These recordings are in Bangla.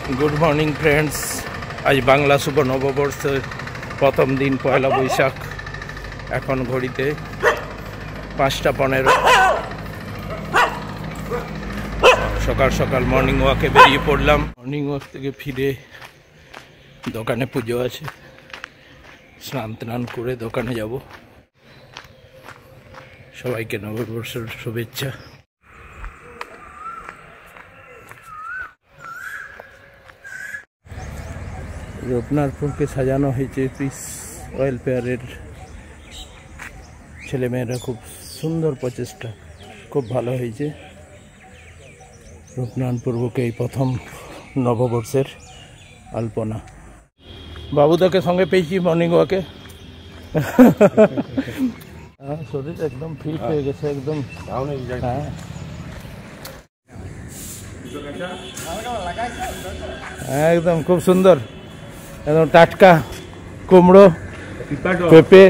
Good morning friends. आज बांगला शुभ नवबर्षेर प्रथम दिन पयला बैशाख। एखन घड़ीते 5टा 15। सकाल सकाल मर्निंग वाके बेरिये पड़लाम। मर्निंग वाक थेके फिरे दोकाने पुजो आछे, स्नान टान करे दोकाने যাব। सबाइके नवबर्षेर शुभेच्छा। রূপনারপুরকে সাজানো হয়েছে পিস ওয়েলফেয়ারের ছেলেমেয়েরা, খুব সুন্দর প্রচেষ্টা, খুব ভালো হয়েছে। রূপনারায়ণপুর বুকে এই প্রথম নববর্ষের আলপনা। বাবুদাকে সঙ্গে পেয়েছি মর্নিং ওয়াকে। শরীর একদম ফিট হয়ে গেছে, একদম হ্যাঁ একদম খুব সুন্দর, একদম টাটকা কুমড়ো পেঁপে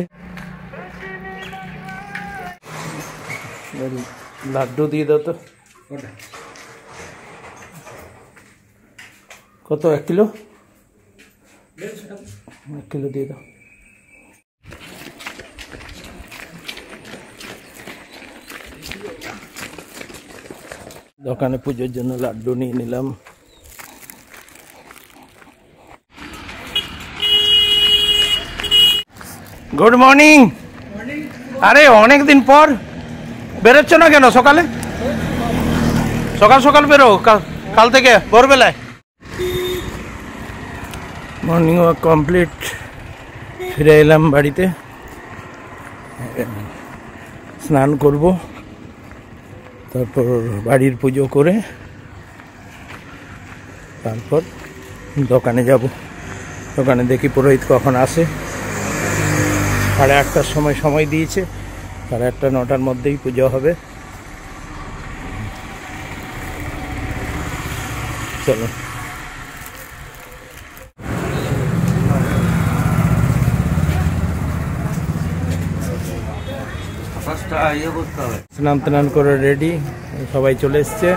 লাড্ডু দিয়ে দাও তো। কত 1 কিলো? 1 কিলো দিয়ে দাও। দোকানে পুজোর জন্য লাড্ডু নিয়ে নিলাম। Good morning. अरे अनेक दिन पर बेरोच्छ ना केन? सकाले सकाल सकाल बेरो, काल थेके भोर बेलाय। मर्निंग वाक कमप्लीट, फिरे एलाम बाड़ीते। स्नान करब, तारपर बाड़ीर पुजो करे तारपर दोकाने যাব। दोकाने देखी पुरोहित कखन आसे। 8:30টার समय दिए। 8:30 9টার মধ্যেই পুজো হবে। চলো স্নান টান করে রেডি, সবাই চলে এসছে।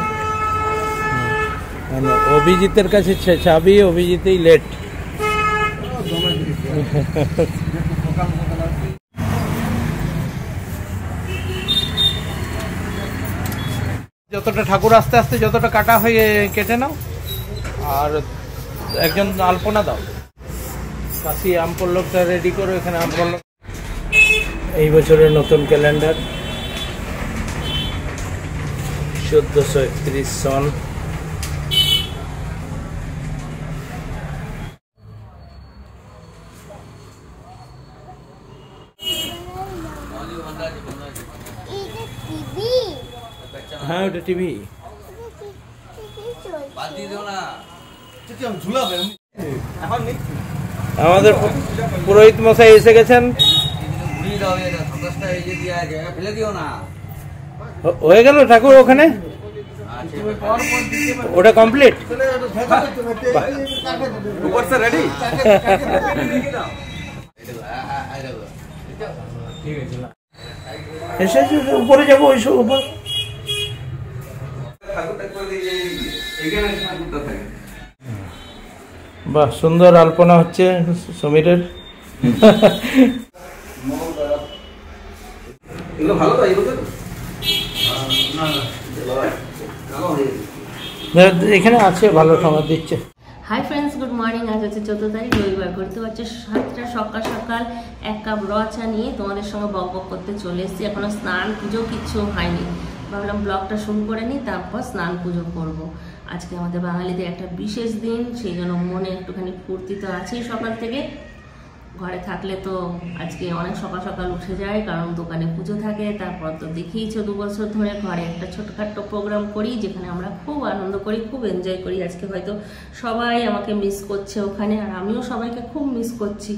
অভিজিতের কাছে চাবি, অভিজিতেই লেট। যতটা ঠাকুর আস্তে আস্তে যতটা কাটা হয়ে কেটে নাও, আর একজন আলপনা দাও। কাশি আম পল্লবটা রেডি করো। এখানে আম পল্লব এই বছরের নতুন ক্যালেন্ডার 1431 সন। হ্যাঁ ওটা টিভি। আমাদের পুরোহিত মশাই এসে গেছেন। হয়ে গেল ঠাকুর ওখানে, ওটা কমপ্লিট। এসে উপরে যাবো, ওই সব উপর। বাহ, সুন্দর আলপনা হচ্ছে সমীরের। এখানে আছে ভালো খাবার দিচ্ছে। Hi friends, good morning. आज হচ্ছে 14 তারিখ রবিবার। করতে পারছে 7টা সকাল সকাল 1 কাপ র চা নিয়ে তোমাদের সঙ্গে বক বক করতে চলে এসেছি। এখনো স্নান পুজো কিচ্ছু হয়নি। ভাবলাম ব্লগটা শুরু করে নিই, তারপর স্নান পুজো করব। আজকে আমাদের বাঙালিদের একটা বিশেষ দিন, সেই জন্য মনে একটুখানি ফুর্তি তো আছেই। সকাল থেকে ঘরে থাকলে তো আজকে অনেক সকাল সকাল উঠে যায়, কারণ দোকানে পুজো থাকে। তারপর তো দেখেইছো 2 বছর ধরে ঘরে একটা ছোটখাটো প্রোগ্রাম করি, যেখানে আমরা খুব আনন্দ করি, খুব এনজয় করি। আজকে হয়তো সবাই আমাকে মিস করছে ওখানে, আর আমিও সবাইকে খুব মিস করছি।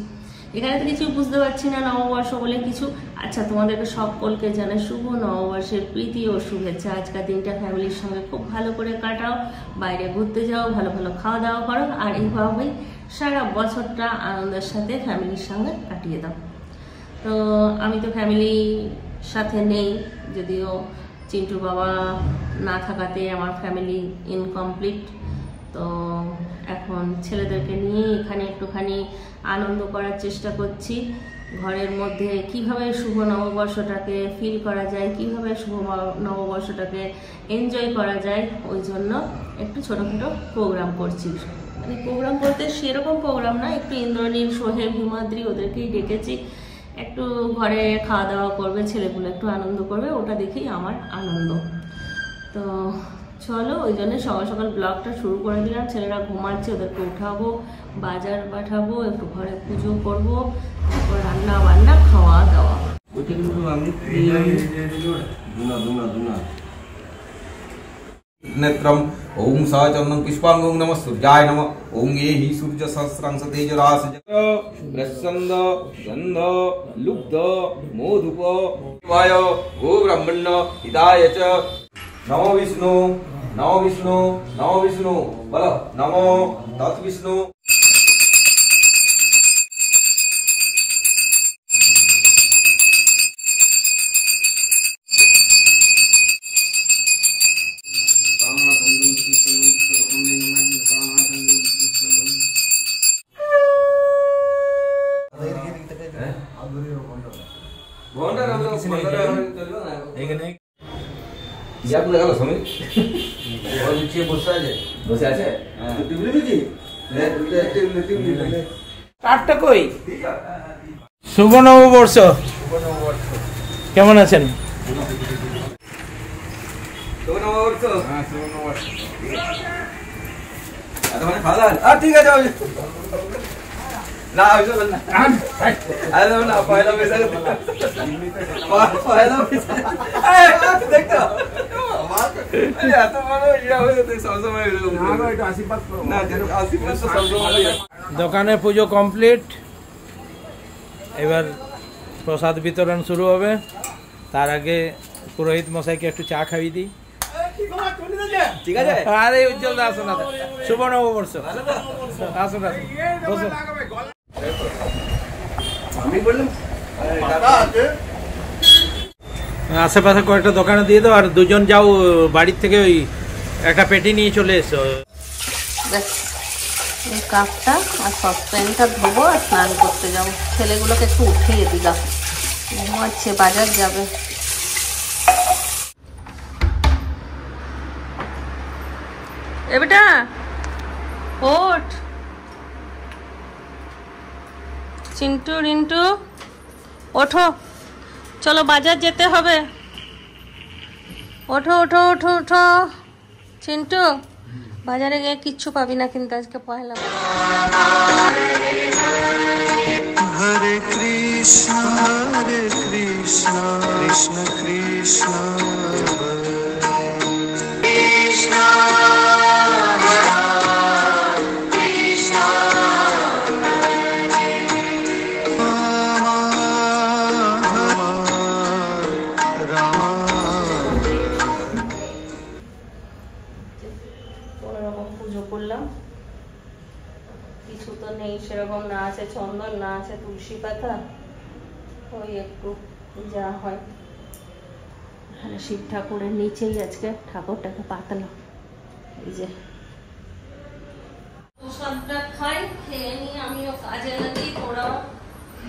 এখানে তো কিছু বুঝতে পারছি না, নববর্ষ বলে কিছু। আচ্ছা, তোমাদেরকে সকলকে জানাই শুভ নববর্ষের প্রীতি ও শুভেচ্ছা। আজকের দিনটা ফ্যামিলির সঙ্গে খুব ভালো করে কাটাও, বাইরে ঘুরতে যাও, ভালো ভালো খাওয়া দাওয়া করো, আর এইভাবেই সারা বছরটা আনন্দের সাথে ফ্যামিলির সঙ্গে কাটিয়ে দাও। তো আমি তো ফ্যামিলির সাথে নেই, যদিও চিন্টু বাবা না থাকাতে আমার ফ্যামিলি ইনকমপ্লিট। তো এখন ছেলেদেরকে নিয়ে এখানে একটুখানি আনন্দ করার চেষ্টা করছি। ঘরের মধ্যে কিভাবে শুভ নববর্ষটাকে ফিল করা যায়, কিভাবে শুভ নববর্ষটাকে এনজয় করা যায়, ওই জন্য একটু ছোটোখাটো প্রোগ্রাম করছি। মানে প্রোগ্রাম বলতে সেরকম প্রোগ্রাম না, একটু ইন্দ্রনীল, সোহেব, হিমাদ্রি ওদেরকেই ডেকেছি। একটু ঘরে খাওয়া দাওয়া করবে, ছেলেগুলো একটু আনন্দ করবে, ওটা দেখেই আমার আনন্দ। তো চলো, ওই জন্য সকাল সকাল ব্লগটা শুরু করে দিলাম। ছেলেরা ঘুমাচ্ছে, ওদেরকে উঠাবো, বাজার পাঠাবো, একটু ঘরে পুজো করবো, তারপর রান্না বান্না, খাওয়া দাওয়া। नेत्रम ओम सहचंदन पुष्पांग ओम नमः सूर्याय नमः ओम ये ही सूर्य सहस्रांश तेजरास प्रसन्न गंध लुब्ध मोधुप वाय गो ब्रह्मण्य हिताय च नमो विष्णु नमो विष्णु नमो विष्णु बोलो नमो तत् विष्णु। কার্ডটা কই? শুভ নববর্ষ, কেমন আছেন? ঠিক আছে না পয়লা বৈশাখ দেখতো এত বড় ইয়া হয়ে যেত সবসময়। দোকানে পুজো কমপ্লিট, এবার প্রসাদ বিতরণ শুরু হবে। তার আগে পুরোহিত মশাইকে একটু চা খাইয়ে দিই। ঠিক আছে। আরে উজ্জ্বল দা আসুন, শুভ নববর্ষ, আসুন আসুন বসুন। আমি বললাম আশেপাশে কয়েকটা দোকানে দিয়ে দাও, আর দুজন যাও বাড়ির থেকে ওই একটা পেটি নিয়ে চলে এসো। এই কাপটা আর সসপ্যানটা ধোবো আর স্নান করতে যাবো। ছেলেগুলোকে একটু উঠিয়ে দিলাম, ঘুমাচ্ছে, বাজার যাবে। এ বেটা ওঠ, চিন্টু রিন্টু ওঠো, চলো বাজার যেতে হবে। ওঠো ওঠো ওঠো ওঠো। চিন্টু, বাজারে গিয়ে কিচ্ছু পাবি না কিন্তু আজকে পয়লা। হরে কৃষ্ণ কৃষ্ণ কৃষ্ণ কৃষ্ণ কিছু তো নেই সেরকম, না আছে চন্দন, না আছে তুলসী পাতা, ওই একটু যা হয়। এখানে শিব ঠাকুরের নিচেই আজকে ঠাকুরটাকে পাতলাম। এই যে প্রসাদটা খাই, খেয়ে নিয়ে আমিও কাজে লাগি, তোরাও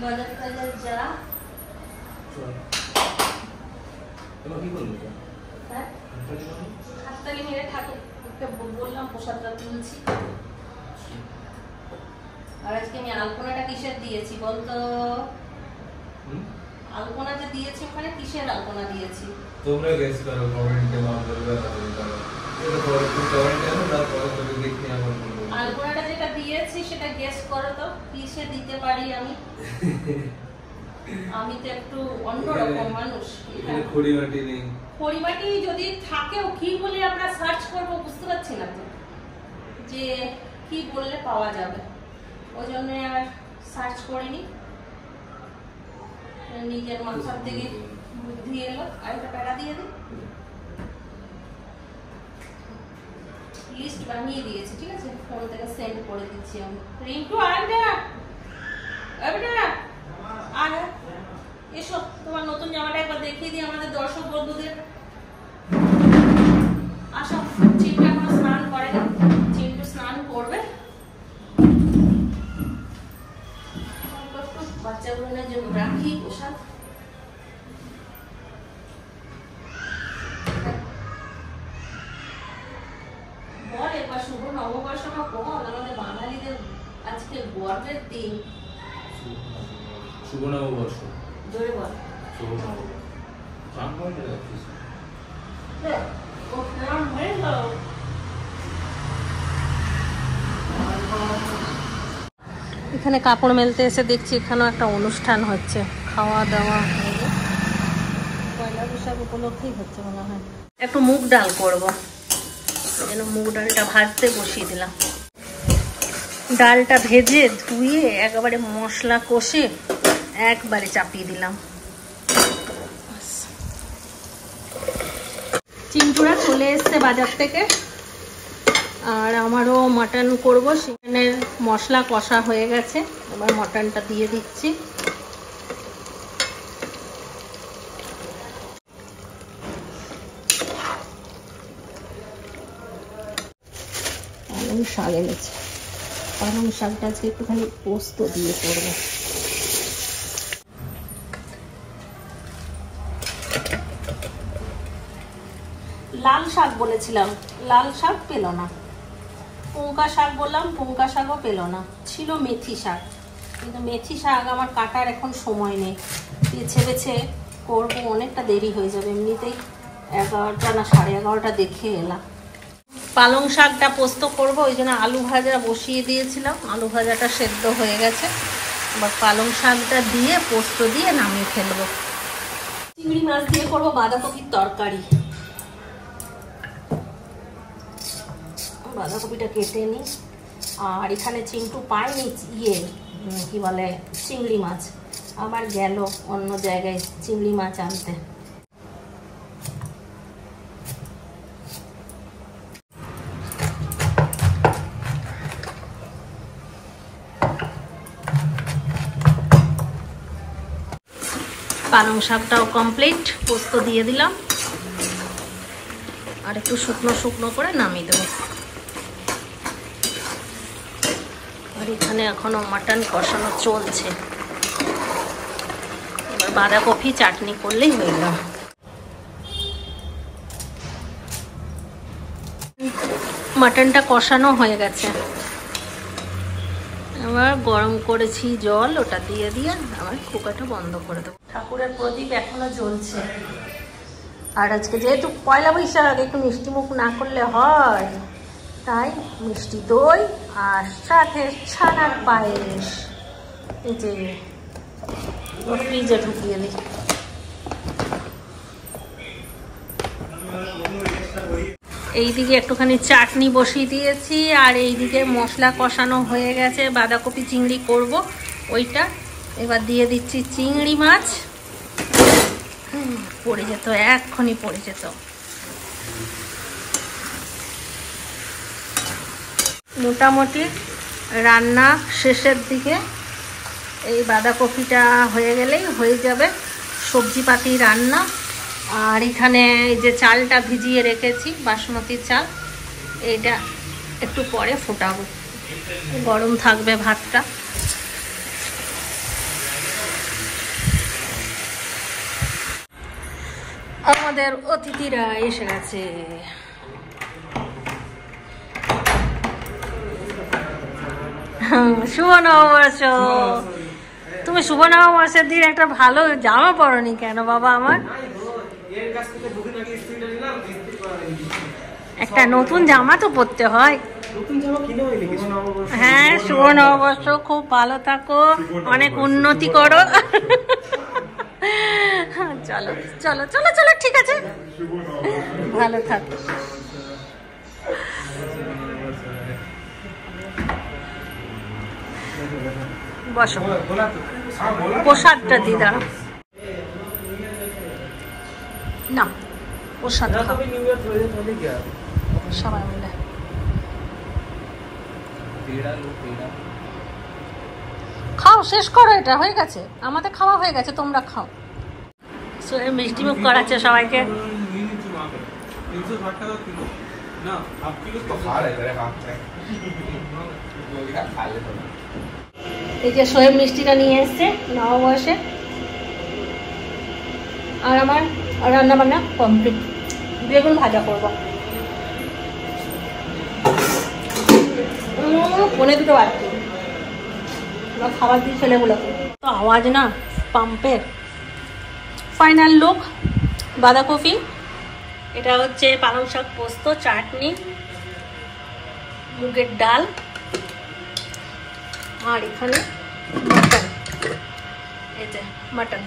বাজার টাজার যা। হ্যাঁ, হাততালি মেরে ঠাকুরকে বললাম প্রসাদটা তুলছি। আর আজকে আমি আলপনাটা কিসের দিয়েছি বলতো? আলপনা যে দিয়েছি ওখানে কিসের আলপনা দিয়েছি? তোমরা গেস করো, কমেন্টে নাম বলবে। এটা পরে তুমি কমেন্টে না, তারপরে তুমি দেখি আমার বলবো। আলপনাটা যেটা দিয়েছি সেটা গেস করো তো কিসে দিতে পারি আমি। আমি তো একটু অন্যরকম মানুষ। খড়িমাটি নেই, খড়িমাটি যদি থাকেও কি বলে আমরা সার্চ করব বুঝতে পারছি না তো, যে কি বললে পাওয়া যাবে। ওই জন্য আর সার্চ করিনি, নিজের মাথার দিকে বুদ্ধি এলো। আর একটা প্যারা দিয়ে দিই, লিস্ট বানিয়ে দিয়েছি, ঠিক আছে, ফোন থেকে সেন্ড করে দিচ্ছি আমি। রিন্টু আয়টা আয়, এসো, তোমার নতুন জামাটা একবার দেখিয়ে দিই আমাদের দর্শক বন্ধুদের। আসো, চিন্টু এখনো স্নান করে না, চিন্টু স্নান নববর্ষ না কম, আমাদের বাঙালিদের আজকে গর্বের দিন। শুভ নববর্ষ। জোরে বল। শুভ নববর্ষ। চান হয়ে যাচ্ছে। ও নাম হয়ে গেল। এখানে কাপড় মেলতে এসে দেখছি এখানেও একটা অনুষ্ঠান হচ্ছে, খাওয়া দাওয়া পয়লা বৈশাখ উপলক্ষেই হচ্ছে মনে হয়। একটু মুগ ডাল করবো, যেন মুগ ডালটা ভাজতে বসিয়ে দিলাম। ডালটা ভেজে ধুয়ে একেবারে মশলা কষে একবারে চাপিয়ে দিলাম। চিংড়া চলে এসছে বাজার থেকে, আর আমারও মাটন করবো। সেখানে মশলা কষা হয়ে গেছে, এবার মাটনটা দিয়ে দিচ্ছি। পালং শাক এনেছি, পালং শাকটা আজকে একটুখানি পোস্ত দিয়ে করবো। লাল শাক বলেছিলাম, লাল শাক পেল না। পুঙ্কা শাক বললাম, পুঙ্কা শাকও পেল না। ছিল মেথি শাক, কিন্তু মেথি শাক আমার কাটার এখন সময় নেই। বেছে বেছে করবো, অনেকটা দেরি হয়ে যাবে। এমনিতেই 11টা না 11:30 দেখে এলাম। পালং শাকটা পোস্ত করবো, ওই জন্য আলু ভাজা বসিয়ে দিয়েছিলাম। আলু ভাজাটা সেদ্ধ হয়ে গেছে, এবার পালং শাকটা দিয়ে পোস্ত দিয়ে নামিয়ে ফেলবো। চিংড়ি মাছ দিয়ে করবো বাঁধাকপির তরকারি। বাঁধাকপিটা কেটে নিই। আর এখানে চিংটু পাইনি কি বলে চিংড়ি মাছ, আবার গেল অন্য জায়গায় চিংড়ি মাছ আনতে। পালং শাকটাও কমপ্লিট, পোস্ত দিয়ে দিলাম, আর একটু শুকনো শুকনো করে নামিয়ে দেবো। আর এখানে এখনো মাটন কষানো চলছে, এবার বাঁধাকপি চাটনি করলেই হয়ে গেল। মাটনটা কষানো হয়ে গেছে, এবার গরম করেছি জল, ওটা দিয়ে দিয়ে আমার কুকারটা বন্ধ করে দেবো। ঠাকুরের প্রদীপ এখনো জ্বলছে। আর আজকে যেহেতু পয়লা বৈশাখ, একটু মিষ্টি মুখ না করলে হয়, তাই মিষ্টি দই আর সাথে ছানার পায়েস। এই যে ফ্রিজে ঢুকিয়ে দিই। এইদিকে একটুখানি চাটনি বসিয়ে দিয়েছি, আর এইদিকে মশলা কষানো হয়ে গেছে, বাঁধাকপি চিংড়ি করব ওইটা। এবার দিয়ে দিচ্ছি চিংড়ি মাছ। পড়ে যেত, এক্ষুনি পড়ে যেত। মোটামুটি রান্না শেষের দিকে। এই বাঁধাকপিটা হয়ে গেলেই হয়ে যাবে সবজিপাতি রান্না। আর এখানে এই যে চালটা ভিজিয়ে রেখেছি, বাসমতি চাল, এইটা একটু পরে ফোটাবো, গরম থাকবে ভাতটা। আমাদের অতিথিরা এসে গেছে। শুভ নববর্ষ। তুমি শুভ নববর্ষের দিন একটা ভালো জামা পরনি কেন বাবা? আমার একটা নতুন জামা তো পরতে হয়। হ্যাঁ, শুভ নববর্ষ, খুব ভালো থাকো, অনেক উন্নতি করো। চলো চলো চলো চলো, ঠিক আছে, ভালো থাকো। বসো, প্রসাদটা দি, দাঁড়া না, প্রসাদ সবাই মিলে। খাও, শেষ করো, এটা হয়ে গেছে, আমাদের খাওয়া হয়ে গেছে, তোমরা খাও। মিষ্টি মুখ করাচ্ছে সবাইকে। এই যে সোহেব মিষ্টিটা নিয়ে এসছে নববর্ষে। আর আমার রান্না বান্না কমপ্লিট, বেগুন ভাজা করবো। পনে দুটো বাড়তি খাবার দিয়ে ছেলেগুলোকে তো আওয়াজ না পাম্পের। ফাইনাল লুক বাঁধাকপি, এটা হচ্ছে পালং শাক পোস্ত, চাটনি, মুগের ডাল, আর এখানে মাটন। এই যে মাটন।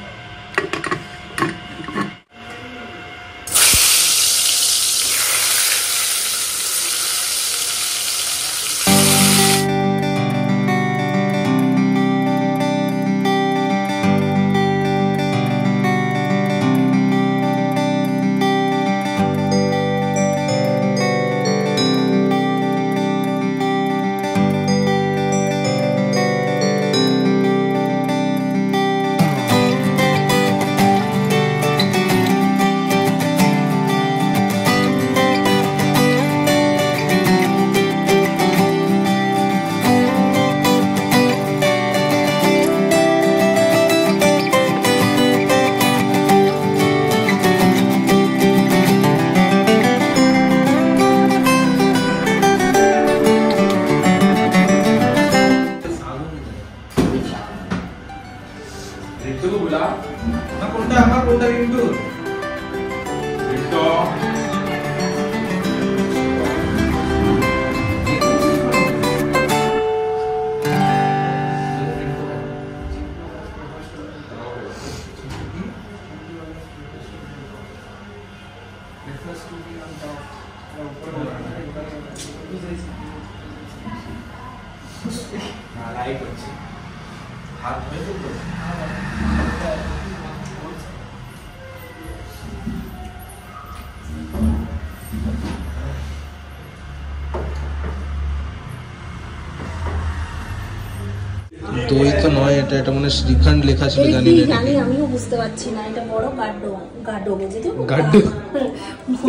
দই তো নয়, এটা এটা মানে শ্রীখণ্ড লেখা ছিল, জানি না জানি, আমিও বুঝতে পারছি না। এটা বড় গাঢ় গাঢ় বুঝেছো? গাঢ়,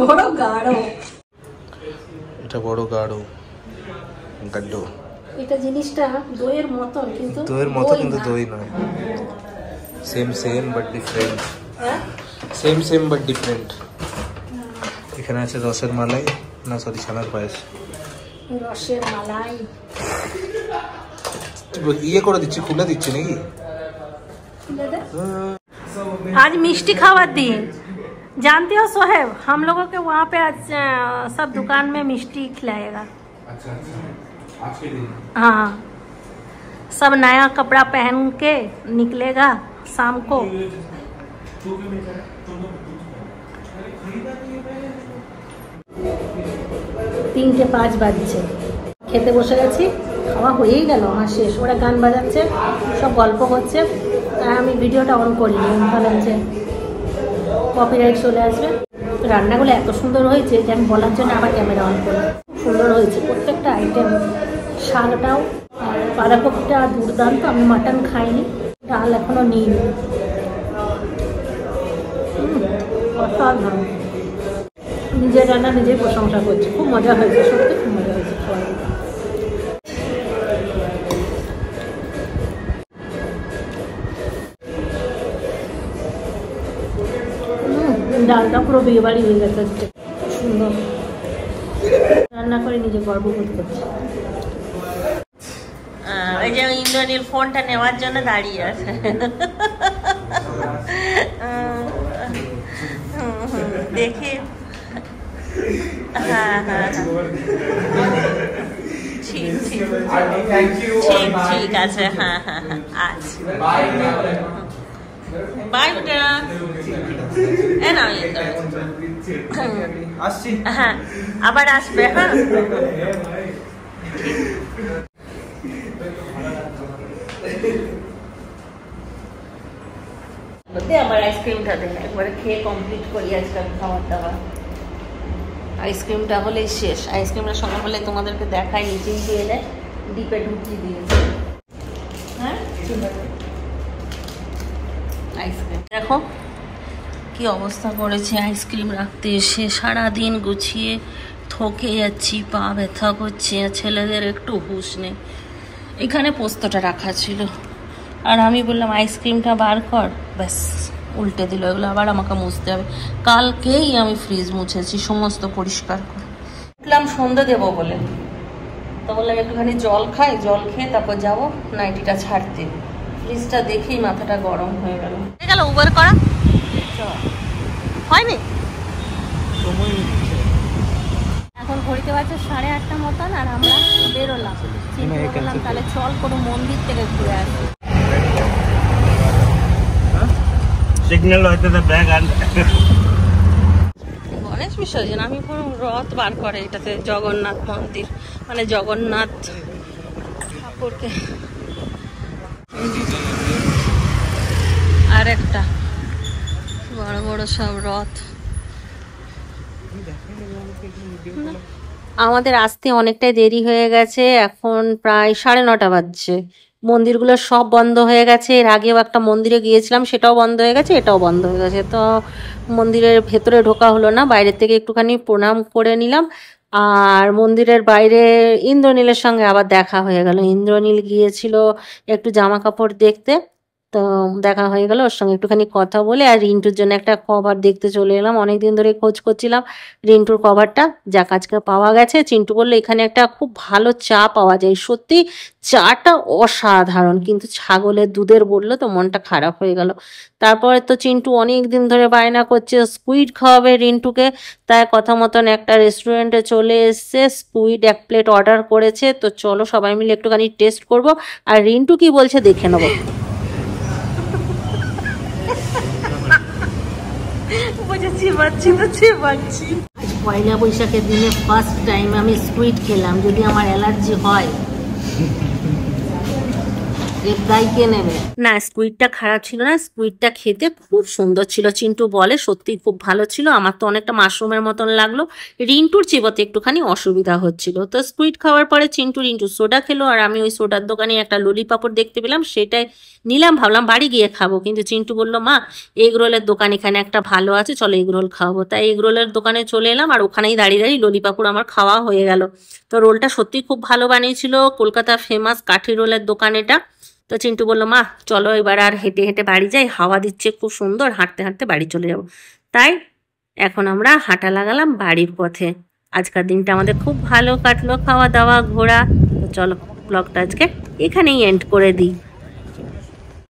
বড় গাঢ়, এটা বড় গাঢ় গাঢ়। এটা জিনিসটা দইয়ের মতন, কিন্তু দইয়ের মতো কিন্তু দই নয়। Same same but different. হ্যাঁ সেম সেম বাট ডিফারেন্ট। এখানে আছে রসের মালাই, না সরি ছানার পায়েস। রসের মালাই ইয়ে করে দিচ্ছি, খুলে দিচ্ছি নাকি? आज मिष्टी खावर दिन, जानते हो सोहेब, हम लोगों के वहाँ पे आज सब दुकान में मिष्टी खिलाएगा। अच्छा अच्छा, आज के दिन हाँ, सब नया कपड़ा पहन के निकलेगा शाम को। 3:05 বাজছে, খেতে বসে গেছি। খাওয়া হয়েই গেল, আমার শেষ। ওরা গান বাজাচ্ছে, সব গল্প করছে, আর আমি ভিডিওটা অন করিনি। আমি ভাবলাম যে কপিরাইট চলে আসবে। রান্নাগুলো এত সুন্দর হয়েছে যে আমি বলার জন্য আবার ক্যামেরা অন করি। সুন্দর হয়েছে প্রত্যেকটা আইটেম। শাকটাও, বাঁধাকপিটা দুর্দান্ত। আমি মাটন খাইনি, ডাল এখনো নিইনি। অসাধারণ। নিজের রান্না নিজেই প্রশংসা করছি। খুব মজা হয়েছে, সত্যি খুব মজা হয়েছে। ডালটা পুরো বিয়ে বাড়ি হয়ে গেছে, সুন্দর রান্না করে নিজে গর্ব বোধ করছি। ওই যে ইন্দ্রনীল ফোনটা নেওয়ার জন্য দাঁড়িয়ে আছে। দেখি, হ্যাঁ হ্যাঁ ঠিক ঠিক ঠিক ঠিক আছে, হ্যাঁ হ্যাঁ হ্যাঁ আচ্ছা, বাই বেটা। এ না হ্যাঁ, আবার আসবে। হ্যাঁ আমার আইসক্রিমটা দেখ, একবারে খেয়ে কমপ্লিট করি আজকাল খাবার দাবার। আইসক্রিমটা হলেই শেষ। আইসক্রিমটা সকালবেলায় তোমাদেরকে দেখাই, নিচেই দিয়ে দেয়, ডিপে ঢুকিয়ে দিয়েছে। হ্যাঁ আইসক্রিম দেখো কি অবস্থা করেছে। আইসক্রিম রাখতে এসে সারাদিন গুছিয়ে থকে যাচ্ছি, পা ব্যথা করছে, ছেলেদের একটু হুঁশ নেই। এখানে পোস্তটা রাখা ছিল, আর আমি বললাম আইসক্রিমটা বার কর, ব্যাস উল্টে দিল। এগুলো আবার আমাকে মুছতে হবে। কালকেই আমি ফ্রিজ মুছেছি সমস্ত পরিষ্কার করে। উঠলাম সন্ধ্যে দেবো বলে, তো বললাম একটুখানি জল খাই, জল খেয়ে তারপর যাবো নাইটিটা ছাড়তে। ফ্রিজটা দেখেই মাথাটা গরম হয়ে গেল। উবার করা হয়নি। এখন ঘড়িতে বাজছে 8:30 মতন, আর আমরা বেরোলাম। চিন্তা করলাম তাহলে চল কোনো মন্দির থেকে ঘুরে আসি। সিগন্যাল হইতে ব্যাগ আন গণেশ বিসর্জন আমি কোনো রথ বার করে এটাতে জগন্নাথ মন্দির, মানে জগন্নাথ ঠাকুরকে। আর একটা বড় বড় সব রথ। আমাদের আসতে অনেকটাই দেরি হয়ে গেছে, এখন প্রায় 9:30 বাজছে। মন্দিরগুলো সব বন্ধ হয়ে গেছে। এর আগেও একটা মন্দিরে গিয়েছিলাম, সেটাও বন্ধ হয়ে গেছে, এটাও বন্ধ হয়ে গেছে। তো মন্দিরের ভেতরে ঢোকা হলো না, বাইরে থেকে একটুখানি প্রণাম করে নিলাম। আর মন্দিরের বাইরে ইন্দ্রনীলের সঙ্গে আবার দেখা হয়ে গেল। ইন্দ্রনীল গিয়েছিল একটু জামা কাপড় দেখতে, তো দেখা হয়ে গেল, ওর সঙ্গে একটুখানি কথা বলে। আর রিন্টুর জন্য একটা কভার দেখতে চলে এলাম, অনেকদিন ধরে খোঁজ করছিলাম রিন্টুর কভারটা, যা আজকে পাওয়া গেছে। চিন্টু বললো এখানে একটা খুব ভালো চা পাওয়া যায়, সত্যি চাটা অসাধারণ, কিন্তু ছাগলের দুধের বললো তো মনটা খারাপ হয়ে গেল। তারপরে তো চিন্টু অনেক দিন ধরে বায়না করছে স্কুইড খাওয়াবে রিন্টুকে, তাই কথা মতন একটা রেস্টুরেন্টে চলে এসছে, স্কুইড 1 প্লেট অর্ডার করেছে। তো চলো সবাই মিলে একটুখানি টেস্ট করব, আর রিন্টু কি বলছে দেখে নেবো। পয়লা বৈশাখের দিনে ফার্স্ট টাইম আমি স্কুইড খেলাম, যদি আমার অ্যালার্জি হয় না। স্কুইডটা খারাপ ছিল না, স্কুইডটা খেতে খুব সুন্দর ছিল। চিন্টু বলে সত্যি খুব ভালো ছিল, আমার তো অনেকটা মাশরুমের মতন লাগলো। রিন্টুর চিবোতে একটুখানি অসুবিধা হচ্ছিল। তো স্কুইড খাওয়ার পরে রিন্টু সোডা খেলো, আর আমি ওই সোডার দোকানে একটা ললিপাপড় দেখতে পেলাম, সেটাই নিলাম, ভাবলাম বাড়ি গিয়ে খাবো। কিন্তু চিন্টু বললো মা এগ রোলের দোকান এখানে একটা ভালো আছে, চলো এগ রোল খাওয়াবো। তাই এগ রোলের দোকানে চলে এলাম, আর ওখানেই দাঁড়িয়ে দাঁড়িয়ে ললিপাপড় আমার খাওয়া হয়ে গেল। তো রোলটা সত্যি খুব ভালো বানিয়েছিল, কলকাতা ফেমাস কাঠি রোলের দোকান এটা। তো চিন্টু বললো মা চলো এবার আর হেঁটে হেঁটে বাড়ি যাই, হাওয়া দিচ্ছে খুব সুন্দর, হাঁটতে হাঁটতে বাড়ি চলে যাব। তাই এখন আমরা হাঁটা লাগালাম বাড়ির পথে। আজকের দিনটা আমাদের খুব ভালো কাটলো, খাওয়া দাওয়া ঘোরা। তো চলো ব্লগটা আজকে এখানেই এন্ড করে দিই।